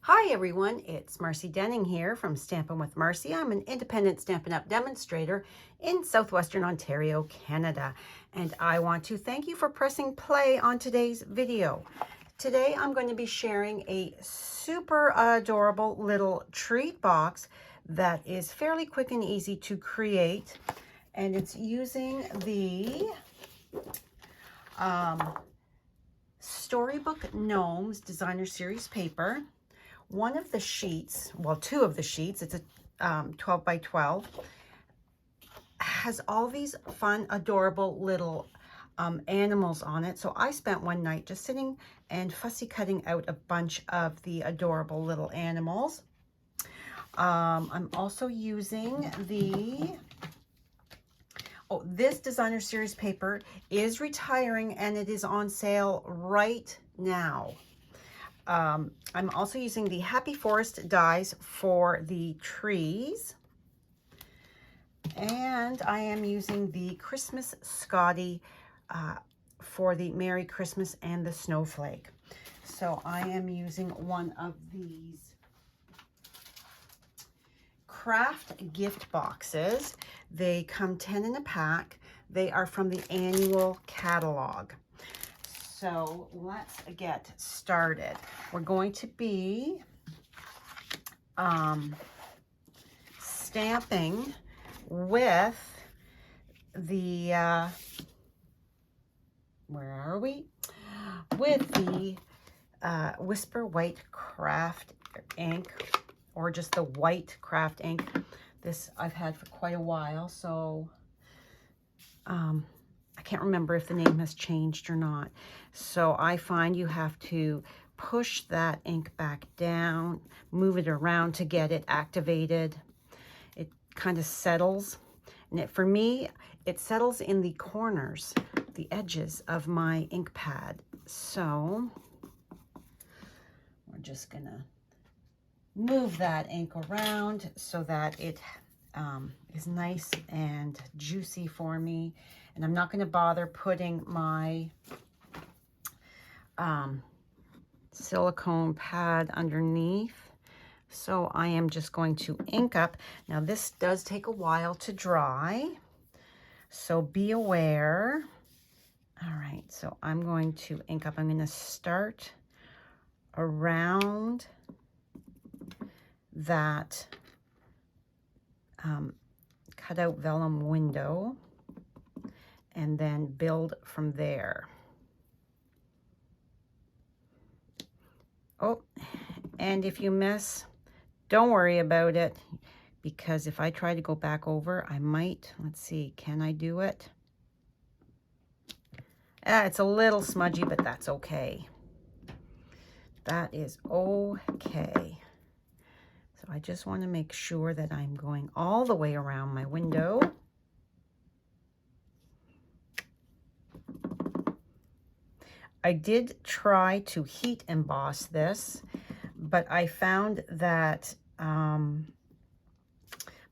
Hi everyone, it's Marcy Denning here from Stampin' with Marcy. I'm an independent Stampin' Up! Demonstrator in Southwestern Ontario, Canada. And I want to thank you for pressing play on today's video. Today I'm going to be sharing a super adorable little treat box that is fairly quick and easy to create. And it's using the Storybook Gnomes Designer Series paper. One of the sheets, well, two of the sheets, it's a 12 by 12, has all these fun, adorable little animals on it. So I spent one night just sitting and fussy cutting out a bunch of the adorable little animals. I'm also using this designer series paper is retiring and it is on sale right now. I'm also using the Happy Forest dies for the trees. And I am using the Christmas Scotty for the Merry Christmas and the Snowflake. So I am using one of these craft gift boxes. They come 10 in a pack. They are from the annual catalog. So let's get started. We're going to be stamping with the, where are we? With the Whisper White Craft ink, or just the white craft ink. This I've had for quite a while, so I can't remember if the name has changed or not. So I find you have to push that ink back down, move it around to get it activated. It kind of settles. And for me, it settles in the corners, the edges of my ink pad. So we're just gonna move that ink around so that it is nice and juicy for me. And I'm not going to bother putting my silicone pad underneath. So I am just going to ink up. Now this does take a while to dry, so be aware. All right, so I'm going to ink up. I'm going to start around that cutout vellum window and then build from there. Oh, and if you miss, don't worry about it, because if I try to go back over, I might, let's see, can I do it? It's a little smudgy, but that's okay. That is okay. So I just want to make sure that I'm going all the way around my window. I did try to heat emboss this, but I found that by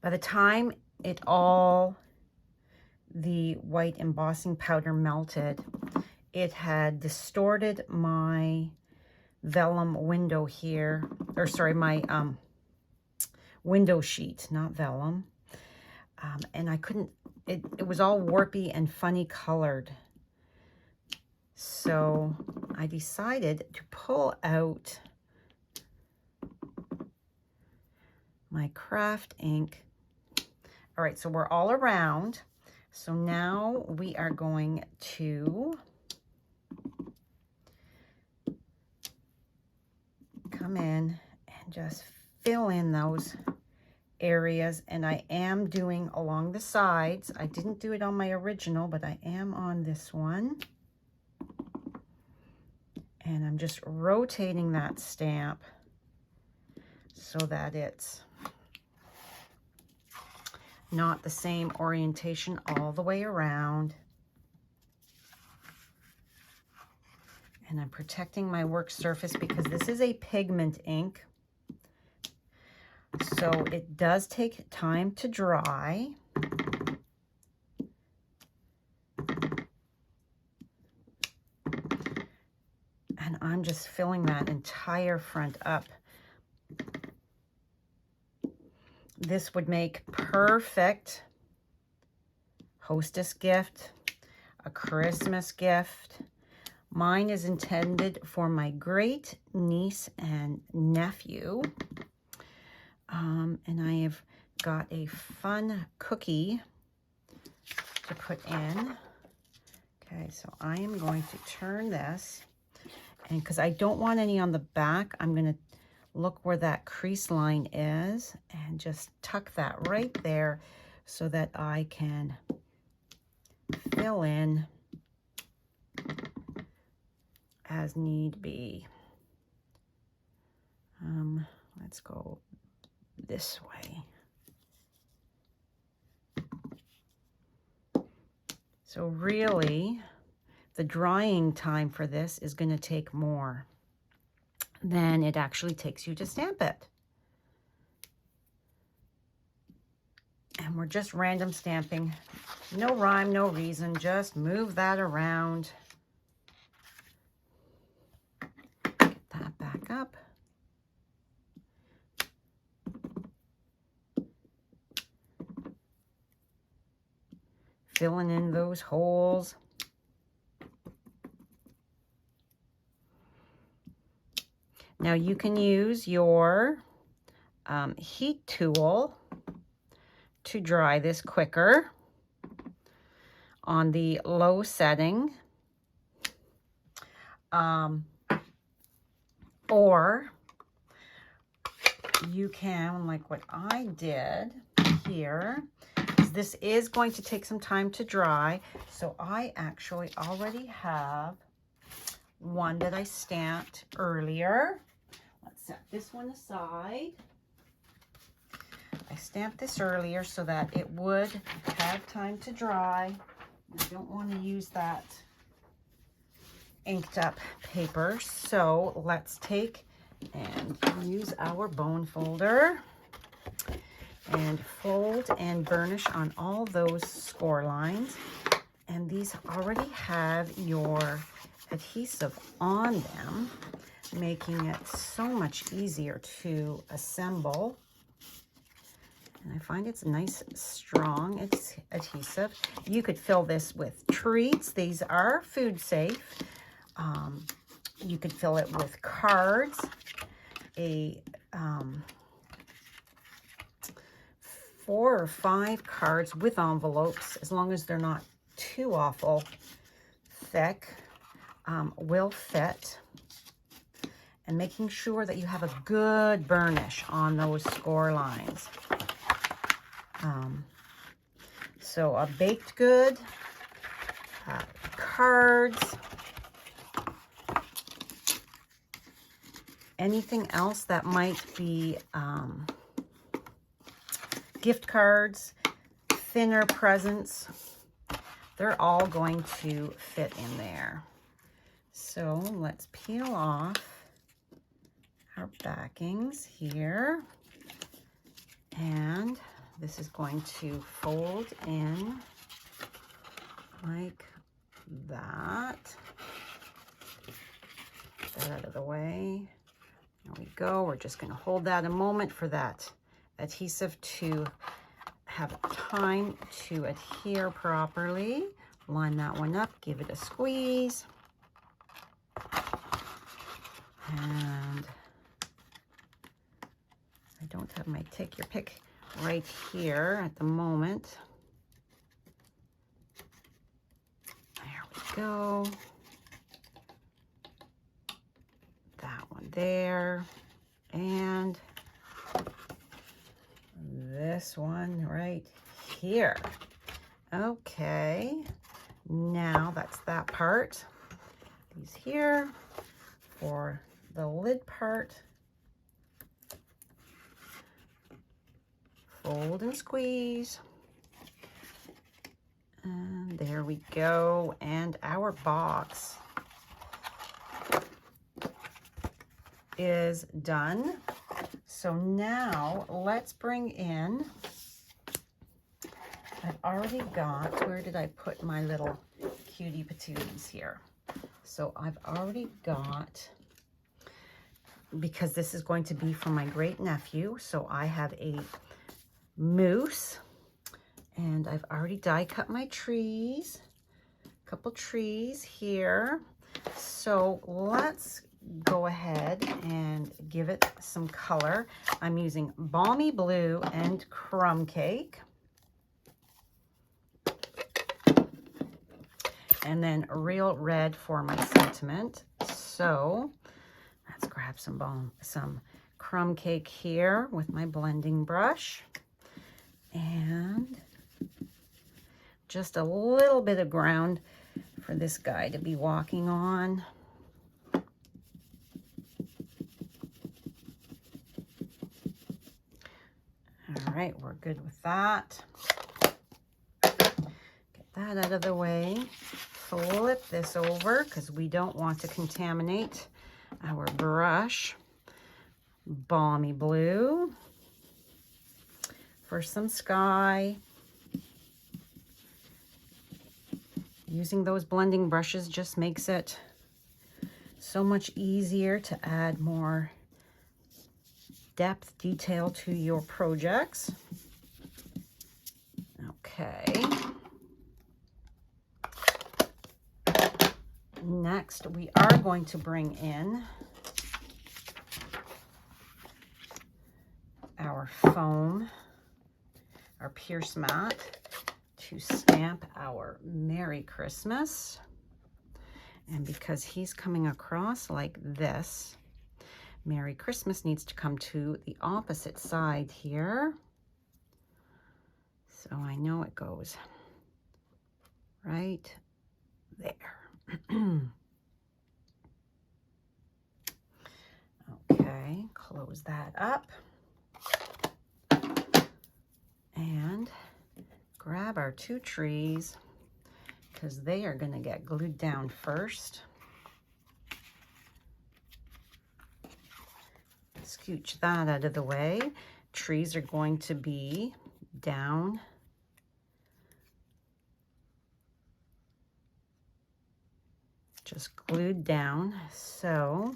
the time the white embossing powder melted, it had distorted my vellum window here, or sorry, my window sheet, not vellum. And I couldn't, it was all warpy and funny colored. So I decided to pull out my craft ink. All right, so we're all around. So now we are going to come in and just fill in those areas. And I am doing along the sides. I didn't do it on my original, but I am on this one. And I'm just rotating that stamp so that it's not the same orientation all the way around. And I'm protecting my work surface because this is a pigment ink. So it does take time to dry. And I'm just filling that entire front up This would make perfect hostess gift, a Christmas gift. Mine is intended for my great niece and nephew. And I have got a fun cookie to put in. Okay, so I am going to turn this, and because I don't want any on the back, I'm going to look where that crease line is and just tuck that right there so that I can fill in as need be. Let's go this way. So really, the drying time for this is going to take more than it actually takes you to stamp it. And we're just random stamping. No rhyme, no reason, just move that around. Get that back up. Filling in those holes. Now you can use your heat tool to dry this quicker on the low setting. Or you can, like what I did here, this is going to take some time to dry. So I actually already have one that I stamped earlier. Let's set this one aside. I stamped this earlier so that it would have time to dry. I don't want to use that inked up paper. So let's take and use our bone folder and fold and burnish on all those score lines. And these already have your adhesive on them, making it so much easier to assemble. And I find it's a nice, strong adhesive. You could fill this with treats. These are food safe. You could fill it with cards, a 4 or 5 cards with envelopes, as long as they're not too awful thick, will fit. And making sure that you have a good burnish on those score lines. So a baked good, cards, anything else that might be gift cards, thinner presents, they're all going to fit in there. So let's peel off our backings here, and this is going to fold in like that. Get that out of the way. There we go. We're just going to hold that a moment for that adhesive to have time to adhere properly. Line that one up, give it a squeeze. And I don't have my take your pick right here at the moment. There we go. That one there. And this one right here. Okay, now that's that part. These here for the lid part. Fold and squeeze. And there we go. And our box is done. So now let's bring in, I've already got, where did I put my little cutie patooties here? So I've already got because this is going to be for my great nephew. So I have a moose, and I've already die cut my trees, a couple trees here. So let's go ahead and give it some color. I'm using Balmy Blue and Crumb Cake. And then Real Red for my sentiment. So let's grab some Crumb Cake here with my blending brush. And just a little bit of ground for this guy to be walking on. All right, we're good with that. Get that out of the way. Flip this over because we don't want to contaminate our brush. Balmy Blue for some sky. Using those blending brushes just makes it so much easier to add more depth, detail to your projects. Okay. Next, we are going to bring in our foam, our Pierce mat, to stamp our Merry Christmas. And because he's coming across like this, Merry Christmas needs to come to the opposite side here. So I know it goes right there. Okay, close that up. And grab our two trees because they are going to get glued down first. Scooch that out of the way. Trees are going to be down just glued down. So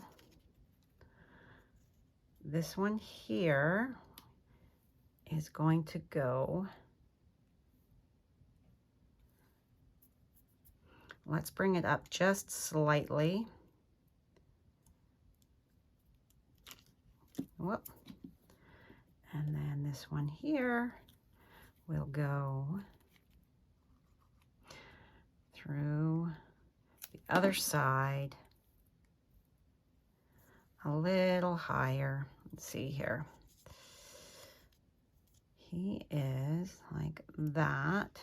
this one here is going to go, let's bring it up just slightly. Whoop. And then this one here will go through the other side a little higher. Let's see here. He is like that.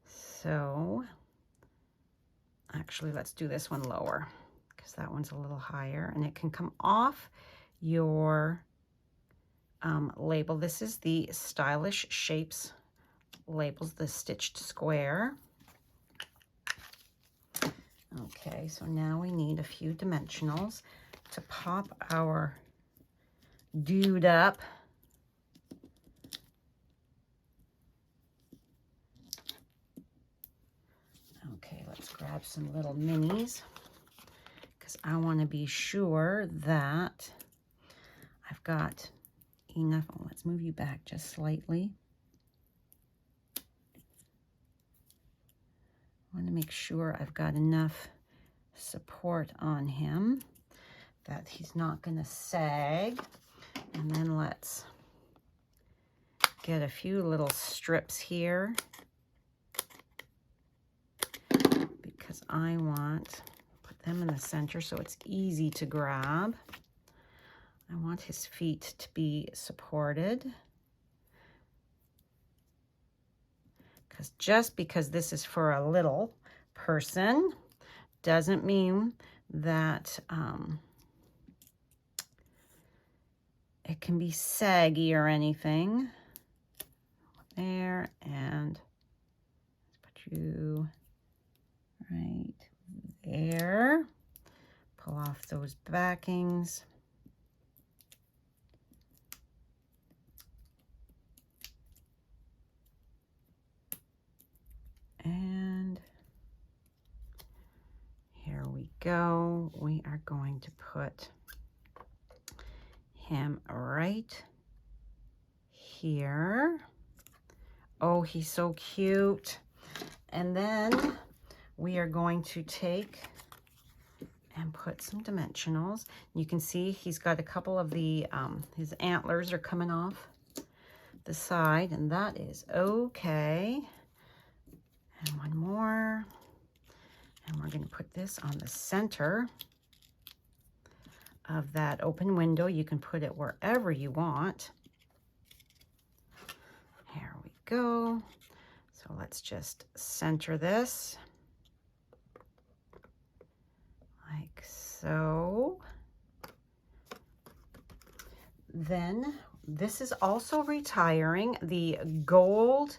So actually, let's do this one lower because that one's a little higher, and it can come off your label. This is the Stylish Shapes labels, the stitched square. Okay, so now we need a few dimensionals to pop our dude up. Okay, let's grab some little minis because I want to be sure that I've got enough. Oh, let's move you back just slightly. I want to make sure I've got enough support on him that he's not going to sag. And then let's get a few little strips here because I want to put them in the center so it's easy to grab. I want his feet to be supported. Because just because this is for a little person doesn't mean that it can be saggy or anything. There, and let's put you right there. Pull off those backings. And here we go. We are going to put him right here. Oh, he's so cute. And then we are going to take and put some dimensionals. You can see he's got a couple of the, his antlers are coming off the side, and that is okay. And one more. And we're going to put this on the center of that open window. You can put it wherever you want. Here we go. So let's just center this like so. Then this is also retiring the gold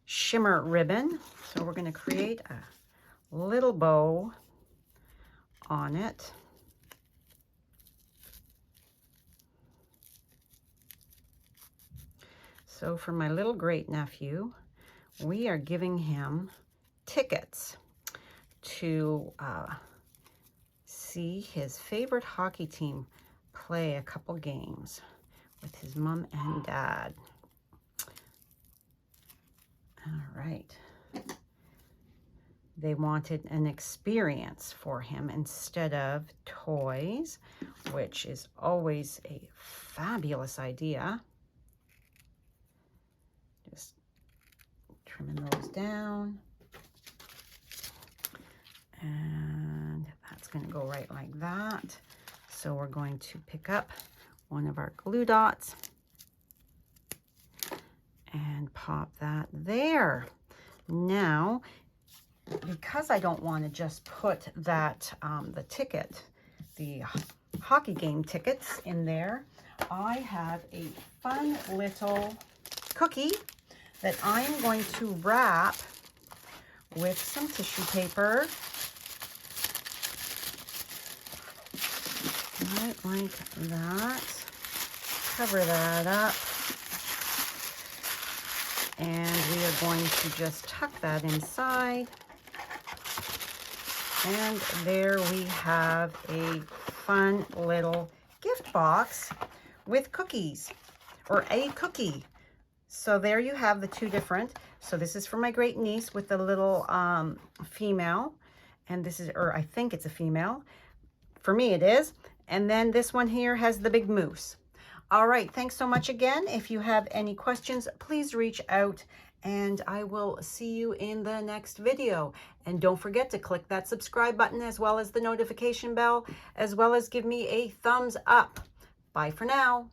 shimmer ribbon. So we're going to create a little bow on it. So for my little great nephew, we are giving him tickets to see his favorite hockey team play a couple games with his mom and dad. All right. They wanted an experience for him instead of toys, which is always a fabulous idea. Just trimming those down. And that's going to go right like that. So we're going to pick up one of our glue dots and pop that there. Now, because I don't want to just put that, the ticket, the hockey game tickets in there, I have a fun little cookie that I am going to wrap with some tissue paper. Right like that. Cover that up. And we are going to just tuck that inside. And there we have a fun little gift box with cookies, or a cookie. So there you have the two different. So this is for my great niece with the little female. And this is, or I think it's a female. For me it is. And then this one here has the big moose. All right, thanks so much again. If you have any questions, please reach out and I will see you in the next video. And don't forget to click that subscribe button as well as the notification bell, as well as give me a thumbs up. Bye for now.